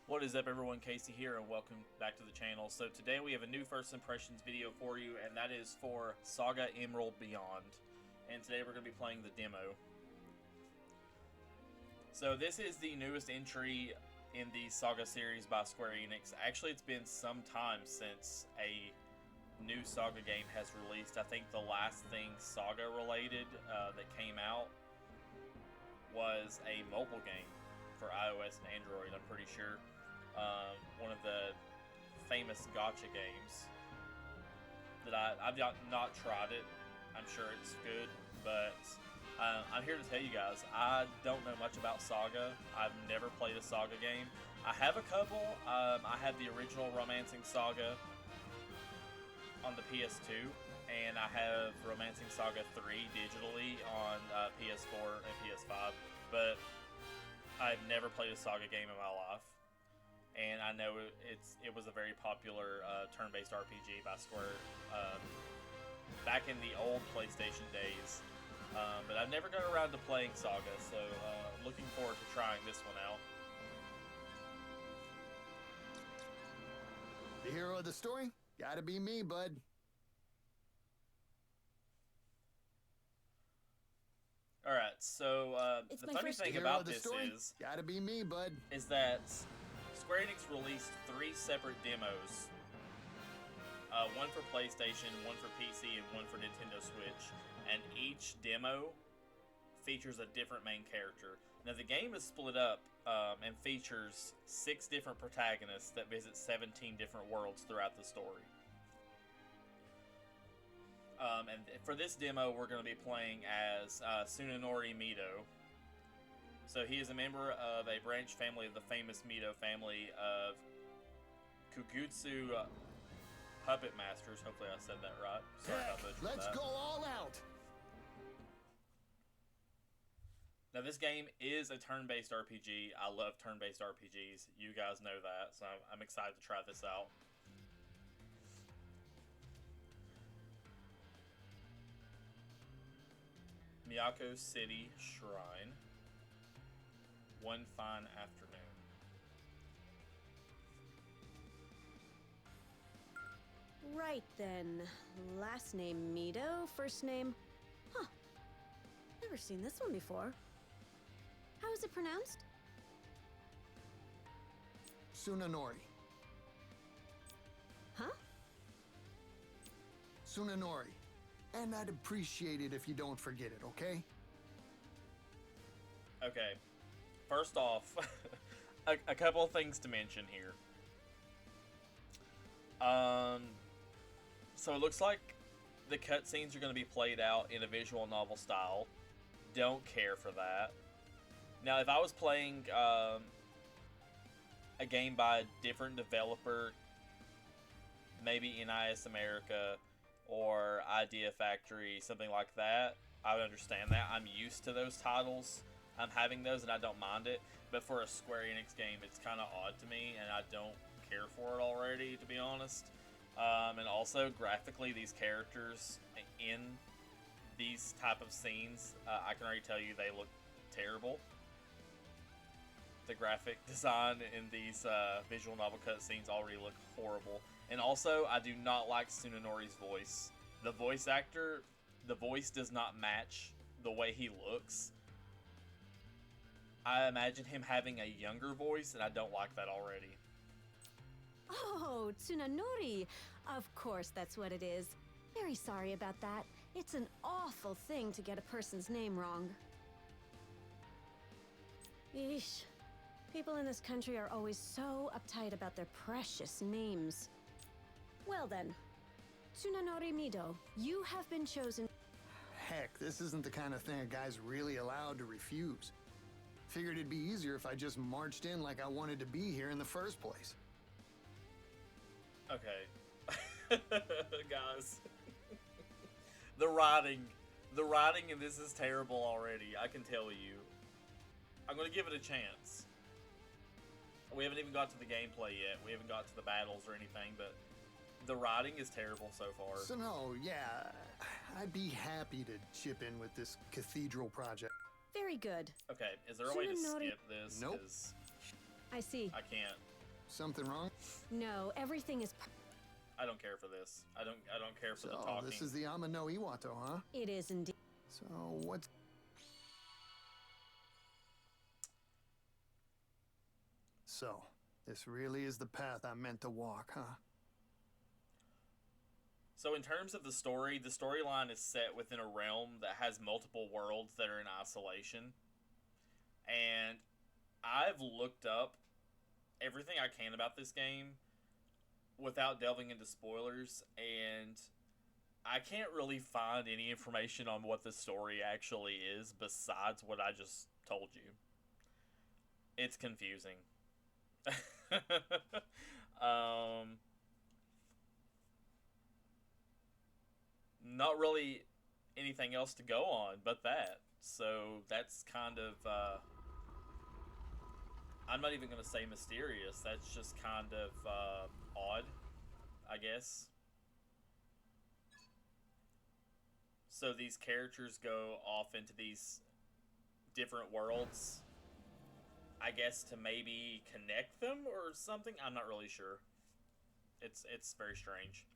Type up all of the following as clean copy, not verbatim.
What is up, everyone? Casey here, and welcome back to the channel. So today we have a new first impressions video for you, and that is for SaGa Emerald Beyond. And today we're going to be playing the demo. So this is the newest entry in the SaGa series by Square Enix. Actually, it's been some time since a new SaGa game has released. I think the last thing SaGa related that came out was a mobile game for iOS and Android, I'm pretty sure. One of the famous gacha games that I've not tried it. I'm sure it's good, but I'm here to tell you guys, I don't know much about SaGa. I've never played a SaGa game. I have a couple. I have the original Romancing SaGa on the PS2, and I have Romancing SaGa 3 digitally on PS4 and PS5, but I've never played a SaGa game in my life. And I know it was a very popular turn-based RPG by Square back in the old PlayStation days. But I've never got around to playing SaGa, so looking forward to trying this one out. The hero of the story? Gotta be me, bud. Alright, so the funny thing about this gotta be me, bud. is that Square Enix released 3 separate demos. One for PlayStation, one for PC, and one for Nintendo Switch. And each demo features a different main character. Now the game is split up and features 6 different protagonists that visit 17 different worlds throughout the story. And for this demo, we're going to be playing as Tsunenori Mido. So he is a member of a branch family of the famous Mido family of Kugutsu Puppet Masters. Hopefully I said that right. Sorry about that. Let's go all out! Now this game is a turn-based RPG. I love turn-based RPGs. You guys know that, so I'm excited to try this out. Miyako City Shrine. One fine afternoon. Right then. Last name Mido, first name... Huh. Never seen this one before. How is it pronounced? Tsunenori. Huh? Tsunenori. And I'd appreciate it if you don't forget it, okay? Okay. First off, a couple of things to mention here. So it looks like the cutscenes are going to be played out in a visual novel style. Don't care for that. Now, if I was playing a game by a different developer, maybe NIS America or Idea Factory, something like that, I would understand that. I'm used to those titles. I'm having those and I don't mind it, but for a Square Enix game, it's kind of odd to me, and I don't care for it already, to be honest. And also, graphically, these characters in these type of scenes, I can already tell you they look terrible. The graphic design in these visual novel cutscenes already look horrible. And also, I do not like Tsunenori's voice. The voice actor, the voice does not match the way he looks. I imagine him having a younger voice, and I don't like that already. Oh, Tsunenori. Of course that's what it is. Very sorry about that. It's an awful thing to get a person's name wrong. Eesh. People in this country are always so uptight about their precious names. Well then, Tsunenori Mido, you have been chosen. Heck, this isn't the kind of thing a guy's really allowed to refuse. Figured it'd be easier if I just marched in like I wanted to be here in the first place. Okay. Guys. The writing in this is terrible already, I can tell you. I'm going to give it a chance. We haven't even got to the gameplay yet. We haven't got to the battles or anything, but the writing is terrible so far. So no, yeah, I'd be happy to chip in with this cathedral project. Very good. Okay, is there a way to skip this? Nope. I see. I can't. Something wrong? No, everything is. I don't care for this. I don't care for the So, talking. this is the Ama no Iwato, huh? It is indeed. So, what's... So, this really is the path I'm meant to walk, huh? So in terms of the storyline is set within a realm that has multiple worlds that are in isolation. And I've looked up everything I can about this game without delving into spoilers, and I can't really find any information on what the story actually is besides what I just told you. It's confusing. Not really anything else to go on but that. So that's kind of I'm not even gonna say mysterious. That's just kind of odd, I guess. So these characters go off into these different worlds, I guess, to maybe connect them or something. I'm not really sure. It's very strange.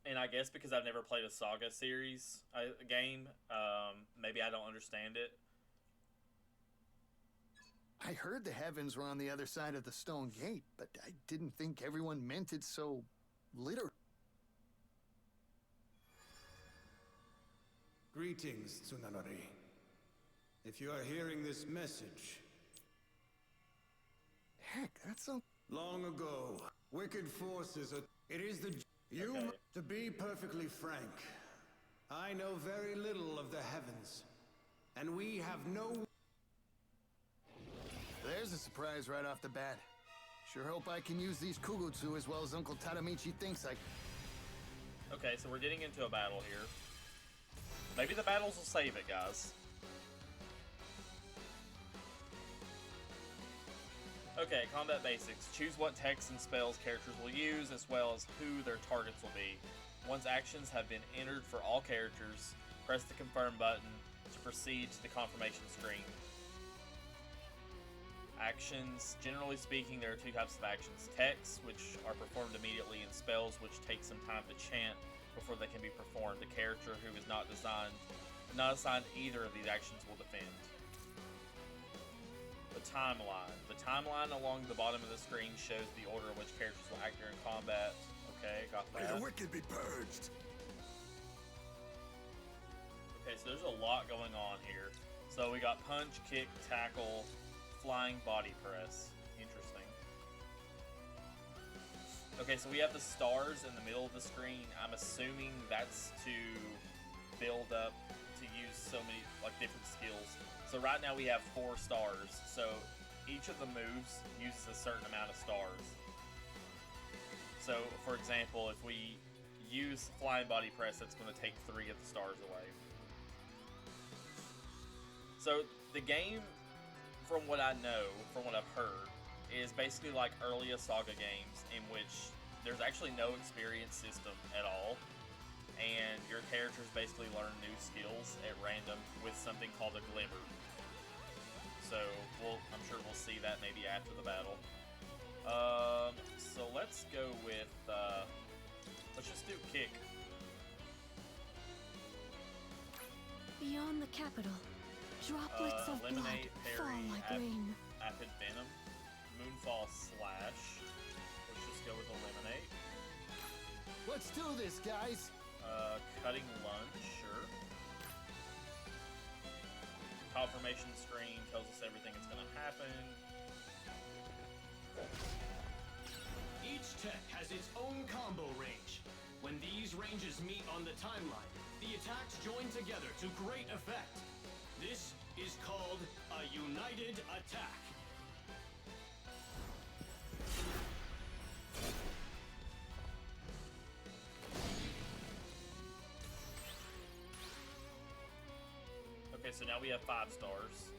And I guess because I've never played a SaGa series game, maybe I don't understand it. I heard the heavens were on the other side of the stone gate, but I didn't think everyone meant it so literal. Greetings, Tsunanori. If you are hearing this message... Heck, that's so... Long ago, wicked forces are... It is the... You... Okay. To be perfectly frank, I know very little of the heavens. And we have no... There's a surprise right off the bat. Sure hope I can use these Kugutsu as well as Uncle Tadamichi thinks I... Okay, so we're getting into a battle here. Maybe the battles will save it, guys. Okay, combat basics. Choose what texts and spells characters will use, as well as who their targets will be. Once actions have been entered for all characters, press the confirm button to proceed to the confirmation screen. Actions. Generally speaking, there are two types of actions. Texts, which are performed immediately, and spells, which take some time to chant before they can be performed. The character who is not assigned either of these actions will defend. The timeline. The timeline along the bottom of the screen shows the order in which characters will act during combat. Okay, got May the that. wicked be purged. Okay, so there's a lot going on here. So we got punch, kick, tackle, flying body press. Interesting. Okay, so we have the stars in the middle of the screen. I'm assuming that's to build up to use so many different skills. So right now we have 4 stars. So each of the moves uses a certain amount of stars. So for example, if we use flying body press, that's going to take 3 of the stars away. So the game, from what I know, from what I've heard, is basically like earlier SaGa games in which there's actually no experience system at all, and your characters basically learn new skills at random with something called a glimmer. So I'm sure we'll see that maybe after the battle. So let's go with let's just do kick. Beyond the capital, droplets of blood Eliminate, fall parry, like rain. Apid Venom, Moonfall Slash. Let's just go with eliminate. Let's do this, guys! Cutting lunge, sure. Confirmation screen tells us everything that's going to happen. Each tech has its own combo range. When these ranges meet on the timeline, the attacks join together to great effect. This is called a united attack. Okay, so now we have 5 stars.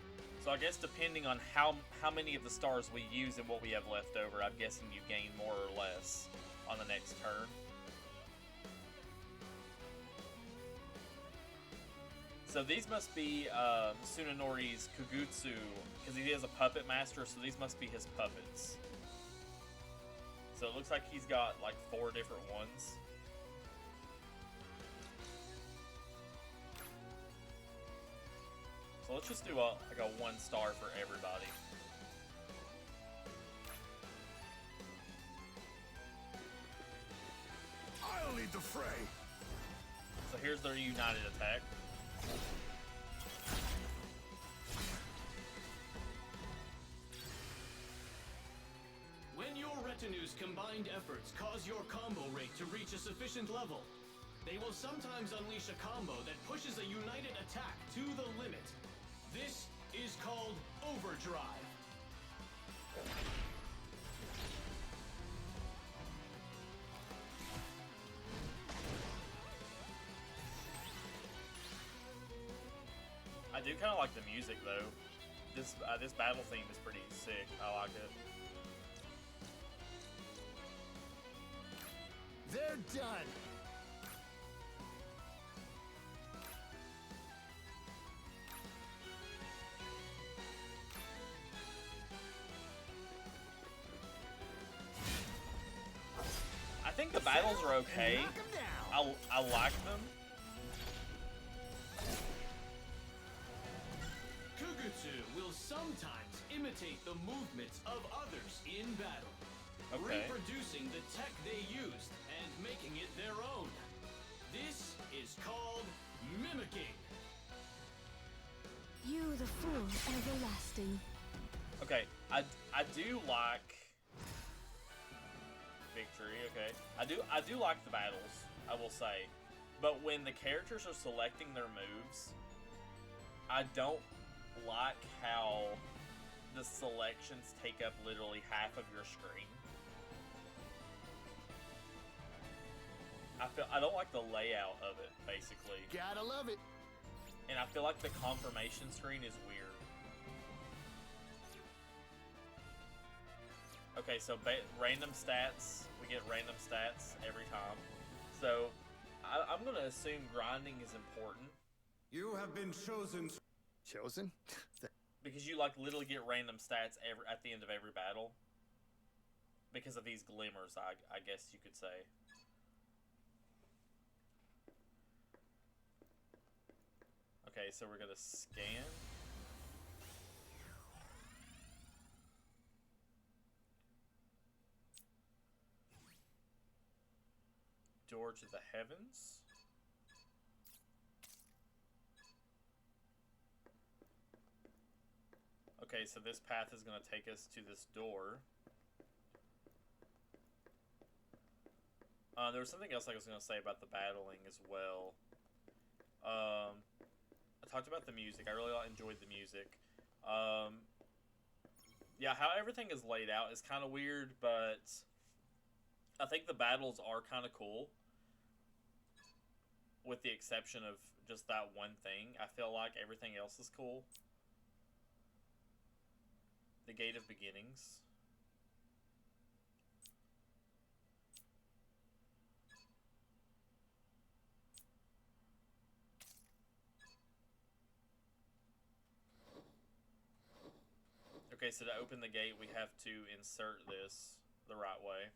So I guess depending on how many of the stars we use and what we have left over, I'm guessing you gain more or less on the next turn. So these must be Tsunenori's Kugutsu, because he has a puppet master, so these must be his puppets. So it looks like he's got like 4 different ones. So let's just do like a 1 star for everybody. I'll lead the fray. So here's their united attack. When your retinue's combined efforts cause your combo rate to reach a sufficient level, they will sometimes unleash a combo that pushes a united attack to the limit. This is called Overdrive. I do kind of like the music though. This battle theme is pretty sick. I like it. They're done. I think the battles are okay. Knock 'em down. I like them. Kugutsu will sometimes imitate the movements of others in battle, Okay. reproducing the tech they used and making it their own. This is called mimicking. You, the fool, everlasting. Okay, I do like victory. Okay, I do like the battles. I will say, but when the characters are selecting their moves, I don't like how the selections take up literally half of your screen. I don't like the layout of it, basically. Gotta love it. And I feel like the confirmation screen is weird. Okay, so random stats. We get random stats every time. So I'm gonna assume grinding is important You have been chosen. Chosen? because you like literally get random stats at the end of every battle because of these glimmers. I guess you could say. Okay, so we're gonna scan. Door to the heavens. Okay, so this path is gonna take us to this door. There was something else I was gonna say about the battling as well. I talked about the music. I really enjoyed the music. Yeah, how everything is laid out is kind of weird, but I think the battles are kind of cool. With the exception of just that one thing. I feel like everything else is cool. The Gate of Beginnings. Okay, so to open the gate, we have to insert this the right way.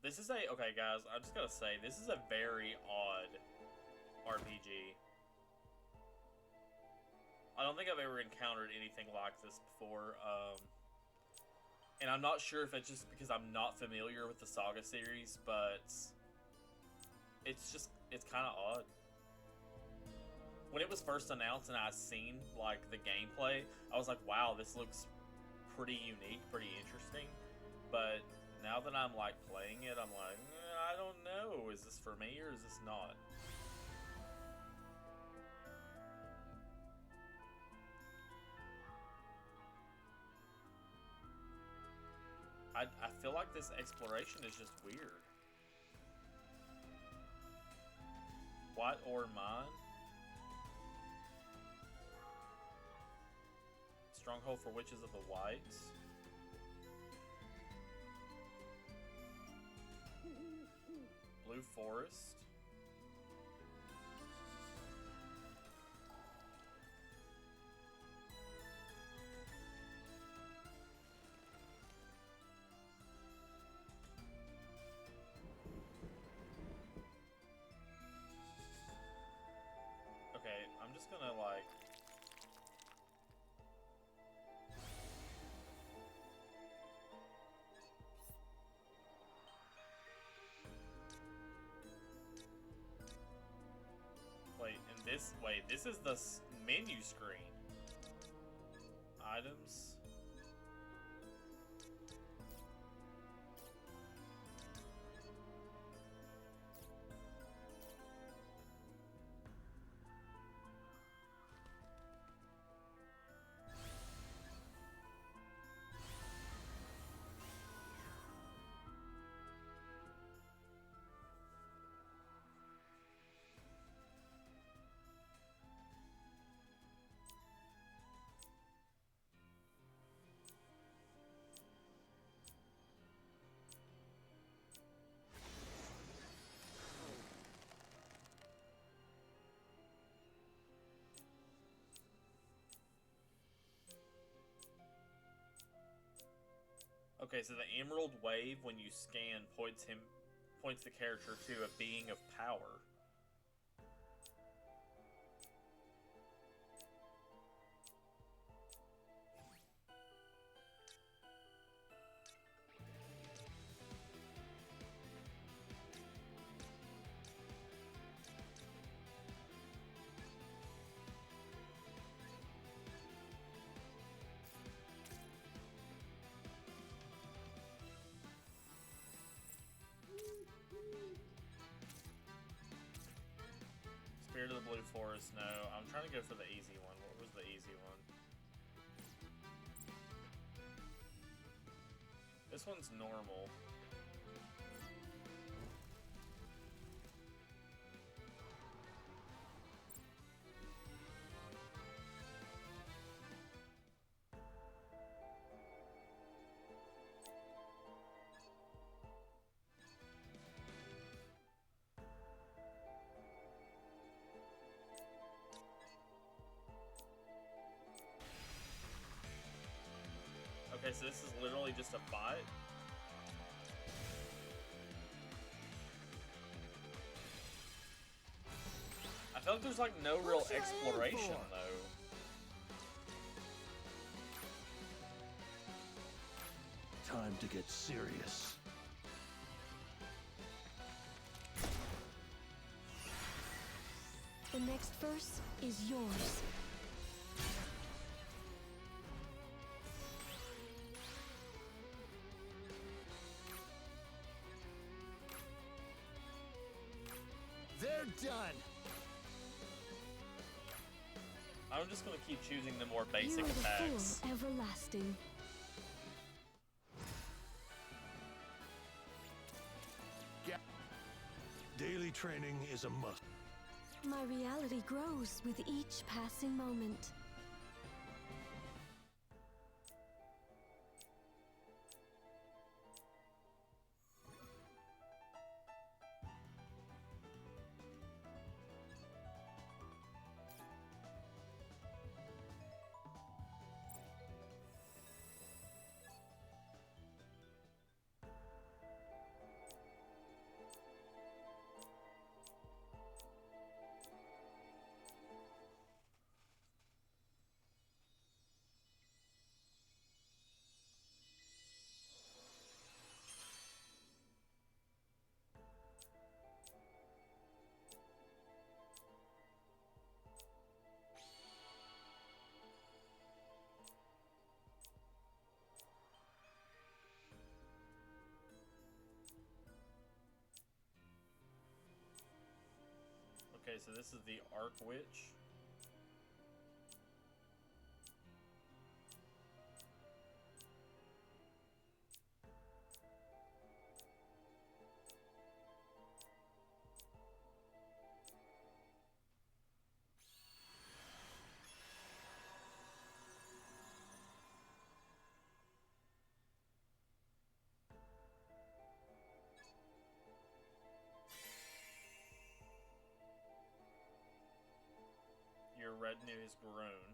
This is okay guys, I just gotta say, this is a very odd RPG. I don't think I've ever encountered anything like this before, and I'm not sure if it's just because I'm not familiar with the SaGa series, but it's kind of odd. When it was first announced and I seen like the gameplay, I was like, wow, this looks pretty unique, pretty interesting, but now that I'm like playing it, I'm like, I don't know, is this for me or is this not? I feel like this exploration is just weird. White ore mine? Stronghold for Witches of the Whites? blue forest. Okay, I'm just gonna like... Wait, this is the menu screen. Items. Okay, so the Emerald Wave, when you scan, points the character to a being of power. Spirit of the Blue Forest, no. I'm trying to go for the easy one. What was the easy one? This one's normal. Okay, so this is literally just a fight? I feel like there's like no real exploration though. Time to get serious. The next verse is yours. They're done. I'm just gonna keep choosing the more You basic are the attacks. full everlasting. Daily training is a must. My reality grows with each passing moment. Okay, so this is the Arc Witch. retinue has grown.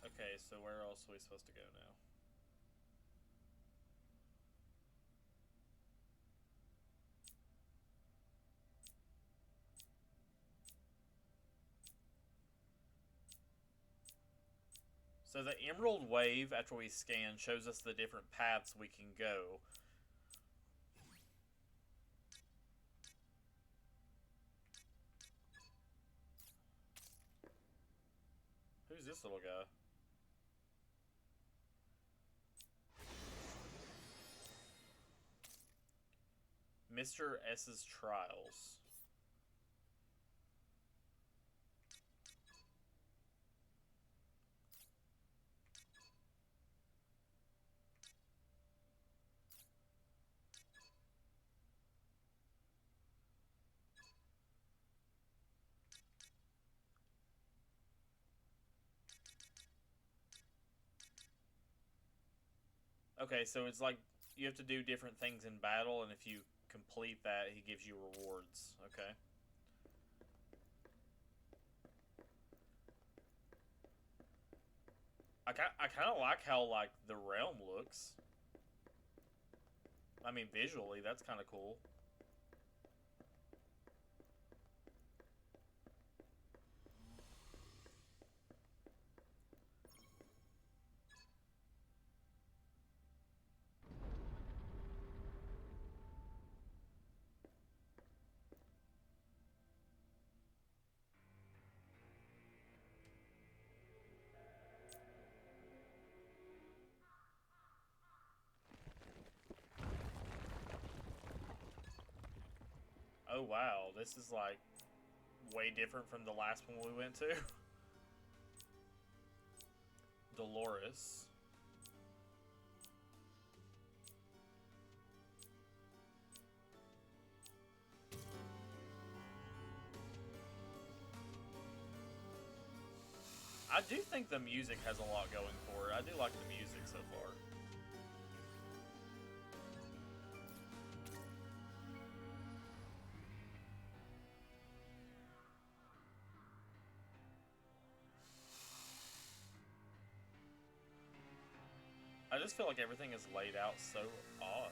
Okay, so where else are we supposed to go now? So the Emerald Wave, after we scan, shows us the different paths we can go. Who's this little guy? Mr. S's Trials. Okay, so it's like you have to do different things in battle, and if you complete that, he gives you rewards. Okay. I kind of like how, like, the realm looks. I mean, visually, that's kind of cool. Oh wow, this is like way different from the last one we went to. Dolores. I do think the music has a lot going for it. I do like the music so far. I just feel like everything is laid out so odd.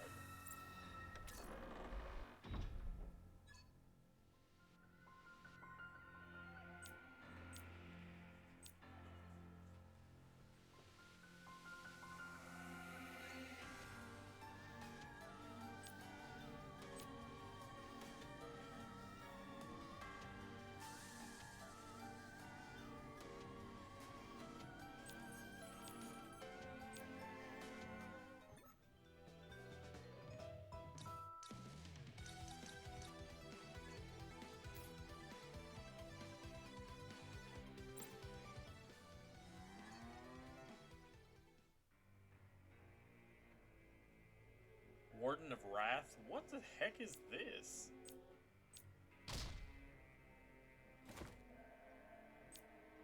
Warden of Wrath? What the heck is this?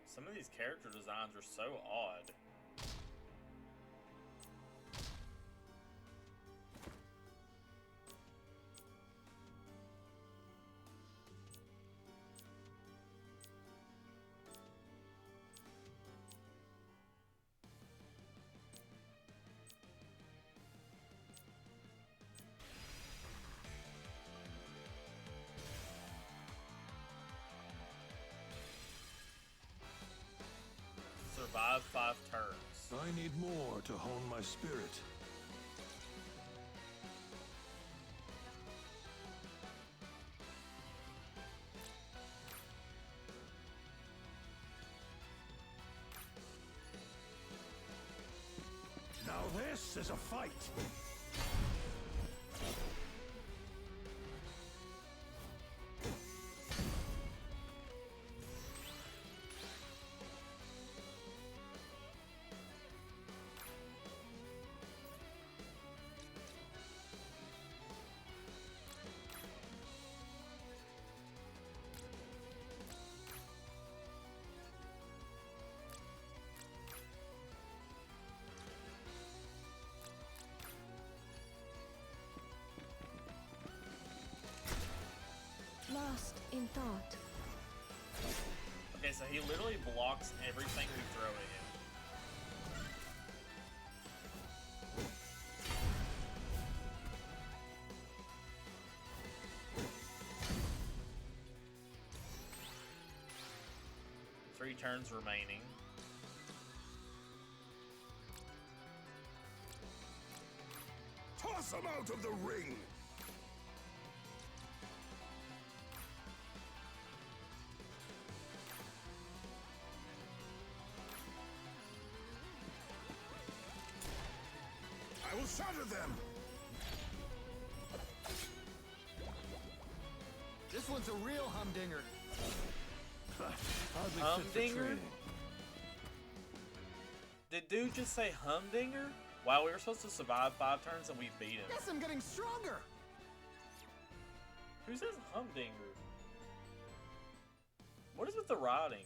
Some of these character designs are so odd. Survive 5 turns. I need more to hone my spirit. Now this is a fight! in thought. Okay, so he literally blocks everything we throw at him. Three turns remaining. Toss him out of the ring! I will shatter them! This one's a real humdinger. Hardly fit for Humdinger? training. Did dude just say humdinger? Wow, we were supposed to survive 5 turns and we beat him. Guess I'm getting stronger. Who says humdinger? What is with the riding?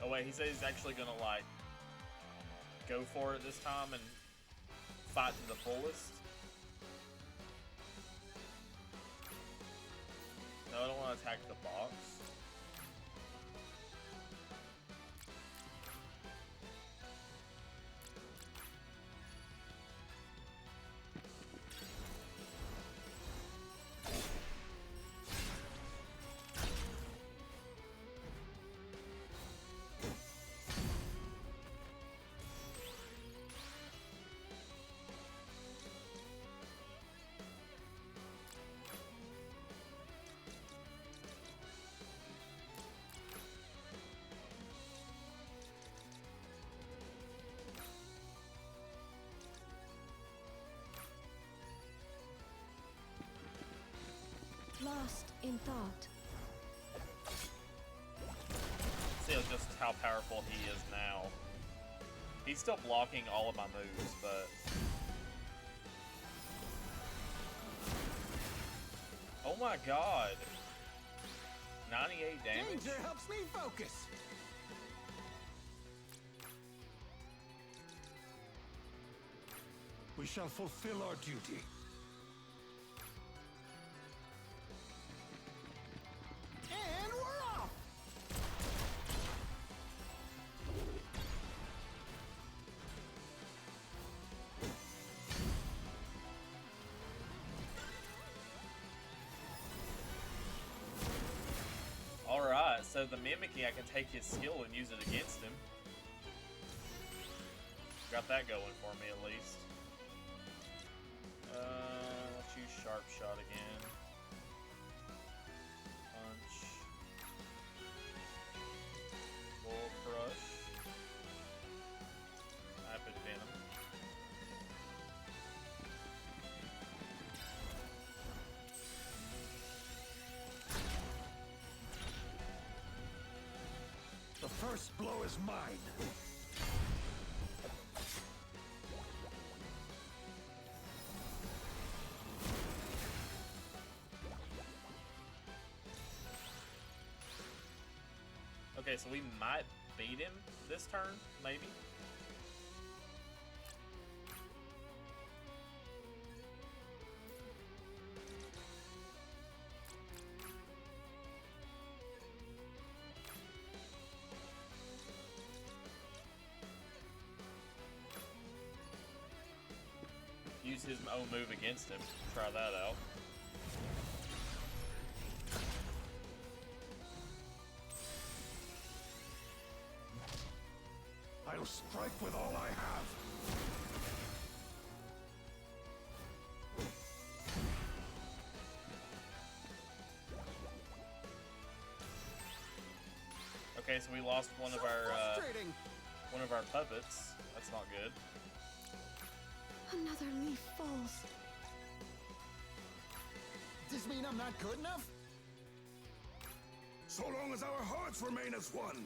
Oh wait, he said he's actually gonna like go for it this time and fight to the fullest. No, I don't want to attack the box. Lost in thought. See just how powerful he is now. He's still blocking all of my moves, but... Oh my god! 98 damage? Danger helps me focus. We shall fulfill our duty. And we're off! Alright, so the mimicking, I can take his skill and use it against him. Got that going for me at least. Let's use Sharp Shot again. Punch. Bull Crush. Rapid Venom. The first blow is mine. Okay, so we might beat him this turn, maybe? Use his own move against him. Try that out. I'll strike with all I have. Okay, so we lost one of So frustrating. our puppets. That's not good. Another leaf falls. Does this mean I'm not good enough? So long as our hearts remain as one.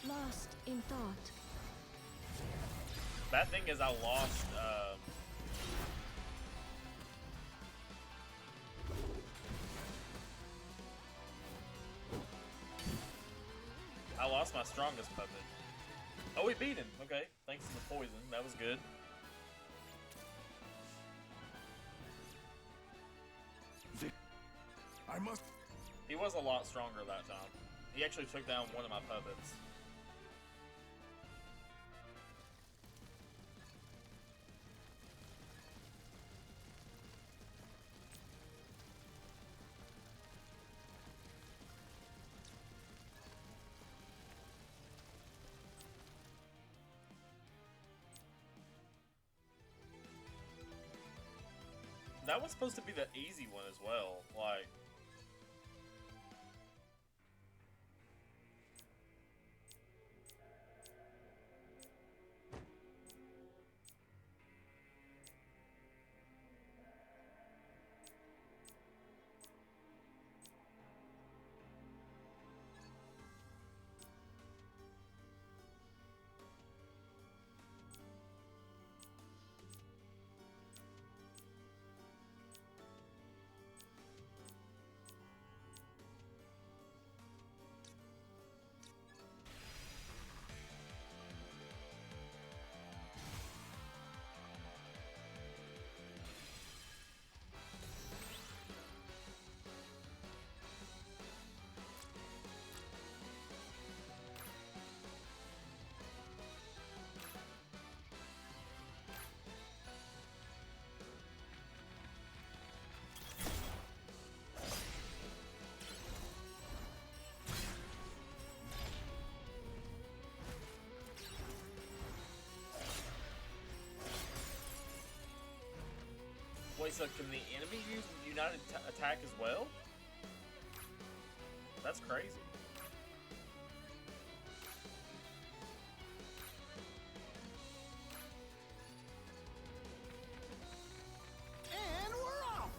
Lost in thought. Bad thing is I lost, I lost my strongest puppet. Oh, we beat him. Okay, thanks to the poison. That was good. I must. He was a lot stronger that time. He actually took down one of my puppets. That was supposed to be the easy one as well. Like, wait, so can the enemy use United Attack as well? That's crazy. And we're off!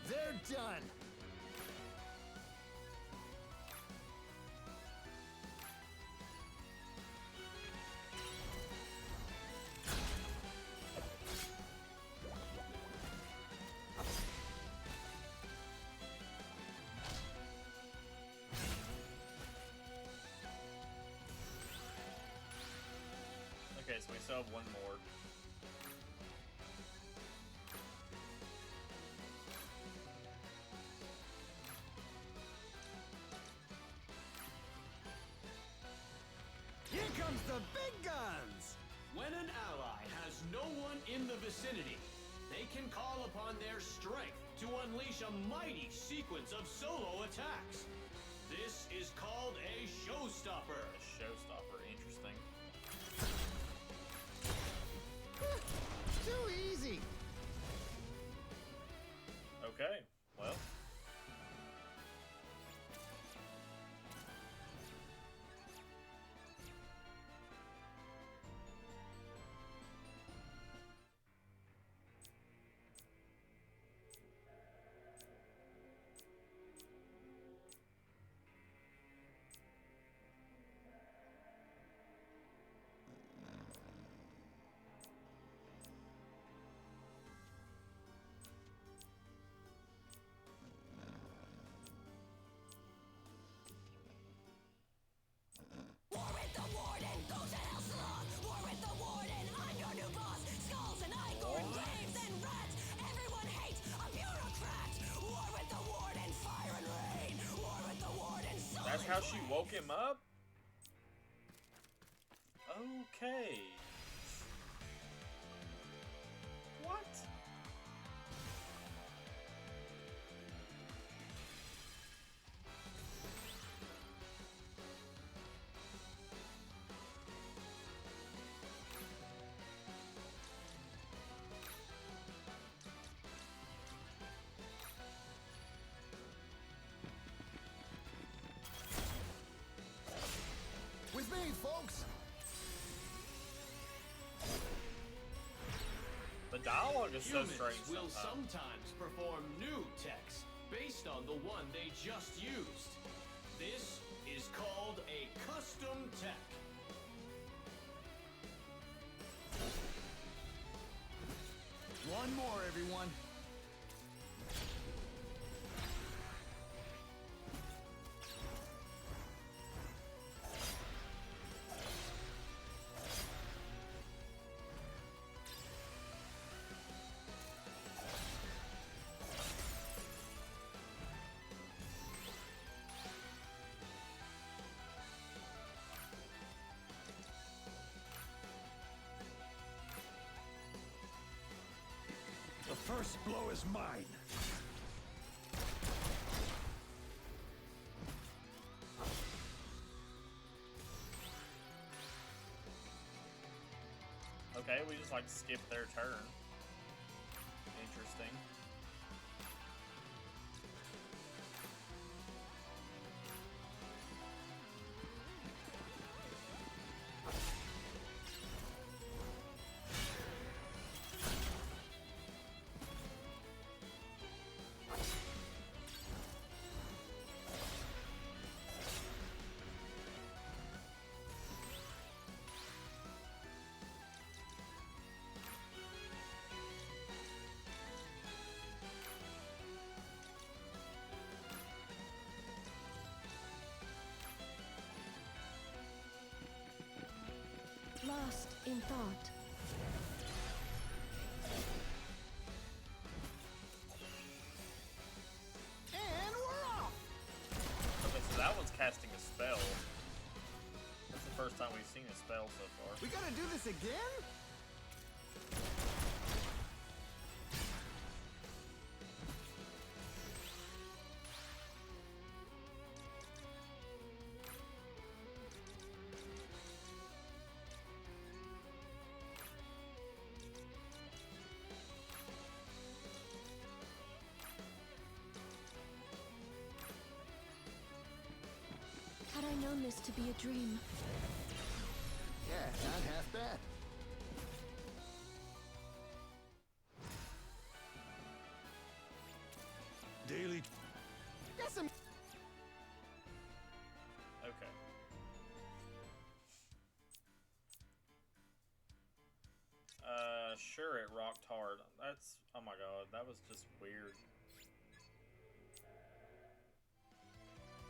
They're done! Okay, so we still have one more. Here comes the big guns! When an ally has no one in the vicinity, they can call upon their strength to unleash a mighty sequence of solo attacks. This is called a showstopper. A showstopper, interesting. Too easy! Okay, well. That's how she woke him up? The dialogue is so Humans strange will sometimes. sometimes perform new techs based on the one they just used. This is called a custom tech. One more, everyone. The first blow is mine. Okay, we just like skip their turn. Interesting. Lost in thought. And we're off! Okay, so that one's casting a spell. That's the first time we've seen a spell so far. We gotta do this again? Had I known this to be a dream, Yeah, not half bad. Daily. Got some. Okay. Sure, it rocked hard. That's, oh my god, that was just weird.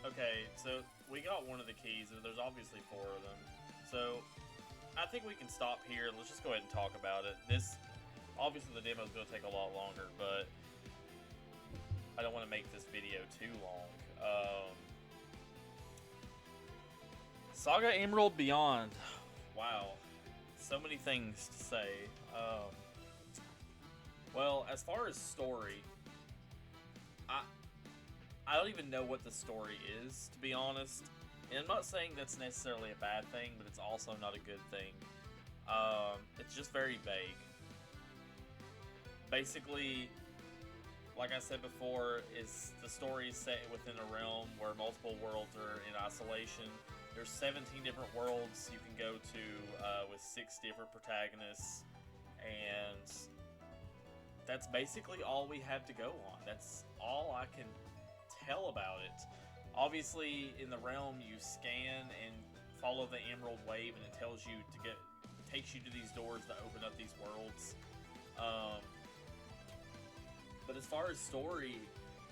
Okay, so we got one of the keys, and there's obviously 4 of them. So, I think we can stop here. Let's just go ahead and talk about it. This, obviously the demo is going to take a lot longer, but I don't want to make this video too long. SaGa Emerald Beyond. Wow. So many things to say. Well, as far as story, I don't even know what the story is, to be honest. And I'm not saying that's necessarily a bad thing, but it's also not a good thing. It's just very vague. Basically, like I said before, is the story is set within a realm where multiple worlds are in isolation. There's 17 different worlds you can go to with 6 different protagonists, and that's basically all we have to go on. That's all I can tell about it. Obviously, in the realm, you scan and follow the Emerald Wave, and it tells you to takes you to these doors that open up these worlds. But as far as story,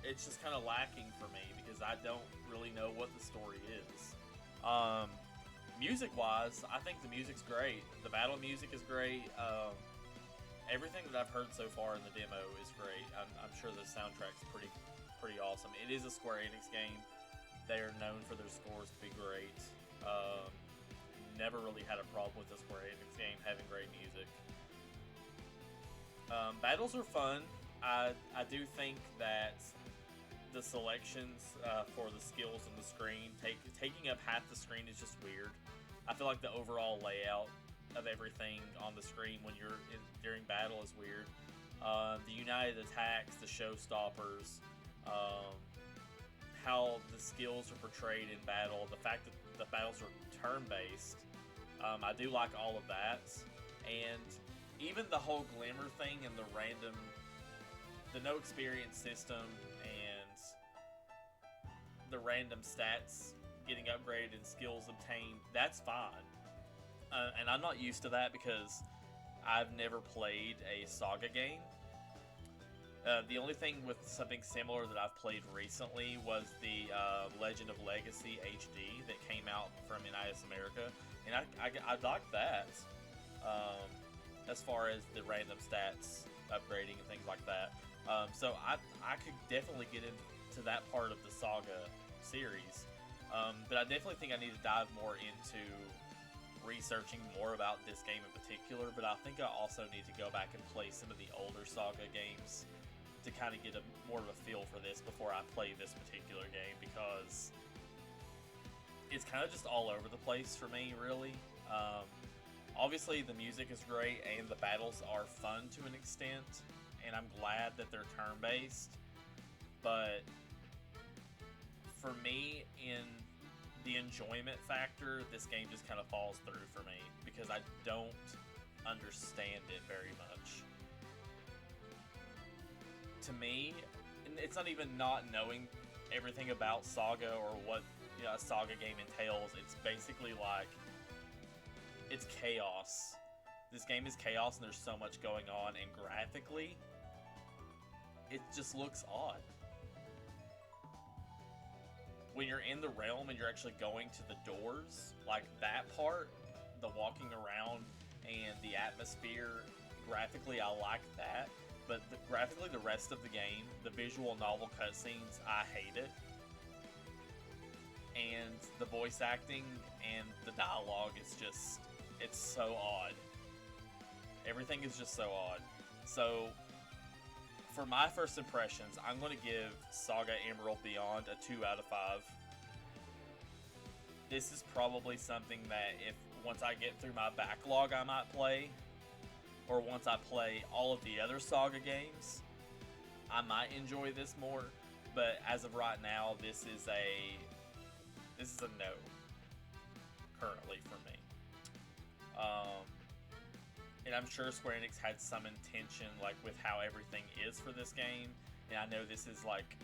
it's just kind of lacking for me because I don't really know what the story is. Music-wise, I think the music's great. The battle music is great. Everything that I've heard so far in the demo is great. I'm sure the soundtrack's pretty awesome. It is a Square Enix game. They are known for their scores to be great. Never really had a problem with the Square Enix game having great music. Battles are fun. I do think that the selections for the skills on the screen, taking up half the screen is just weird. I feel like the overall layout of everything on the screen when you're during battle is weird. The united attacks, the showstoppers, how the skills are portrayed in battle, the fact that the battles are turn-based, I do like all of that. And even the whole Glimmer thing and the no experience system and the random stats getting upgraded and skills obtained, that's fine. And I'm not used to that because I've never played a SaGa game. The only thing with something similar that I've played recently was the Legend of Legacy HD that came out from NIS America, and I liked that. As far as the random stats upgrading and things like that. So I could definitely get into that part of the SaGa series. But I definitely think I need to dive more into researching more about this game in particular, but I think I also need to go back and play some of the older SaGa games to kind of get more of a feel for this before I play this particular game, because it's kind of just all over the place for me, really. Obviously, the music is great and the battles are fun to an extent, and I'm glad that they're turn-based, but for me, in the enjoyment factor, this game just kind of falls through for me because I don't understand it very much. To me, it's not even not knowing everything about SaGa or what a SaGa game entails. It's basically like, it's chaos. This game is chaos and there's so much going on, and graphically, it just looks odd. When you're in the realm and you're actually going to the doors, like that part, the walking around and the atmosphere, graphically I like that, but graphically the rest of the game, the visual novel cutscenes, I hate it. And the voice acting and the dialogue is just, it's so odd. Everything is just so odd. So, for my first impressions, I'm going to give SaGa Emerald Beyond a 2 out of 5. This is probably something that once I get through my backlog I might play, or once I play all of the other SaGa games, I might enjoy this more, but as of right now, this is a no, currently for me. And I'm sure Square Enix had some intention, like, with how everything is for this game. And I know this is, like,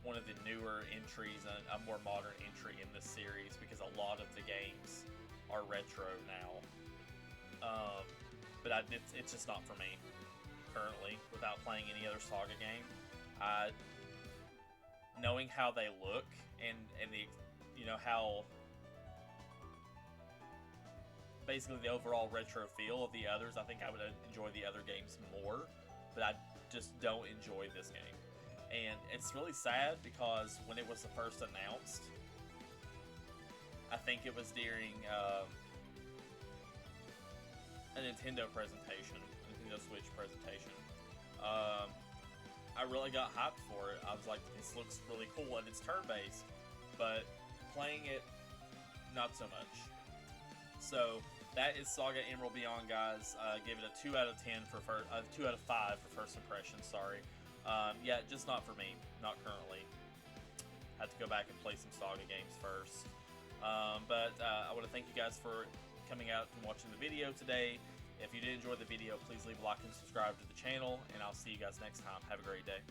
one of the newer entries, a more modern entry in this series, because a lot of the games are retro now. But it's just not for me, currently, without playing any other SaGa game. Knowing how they look, and the, how basically the overall retro feel of the others, I think I would enjoy the other games more, but I just don't enjoy this game. And it's really sad because when it was first announced, I think it was during a Nintendo presentation, a Nintendo Switch presentation. I really got hyped for it. I was like, this looks really cool, and it's turn-based, but playing it, not so much. So that is SaGa Emerald Beyond, guys. Give it a 2 out of 10 for 2 out of 5 for first impression. Sorry. Yeah, just not for me. Not currently. Had to go back and play some SaGa games first. But I want to thank you guys for coming out and watching the video today. If you did enjoy the video, please leave a like and subscribe to the channel, and I'll see you guys next time. Have a great day.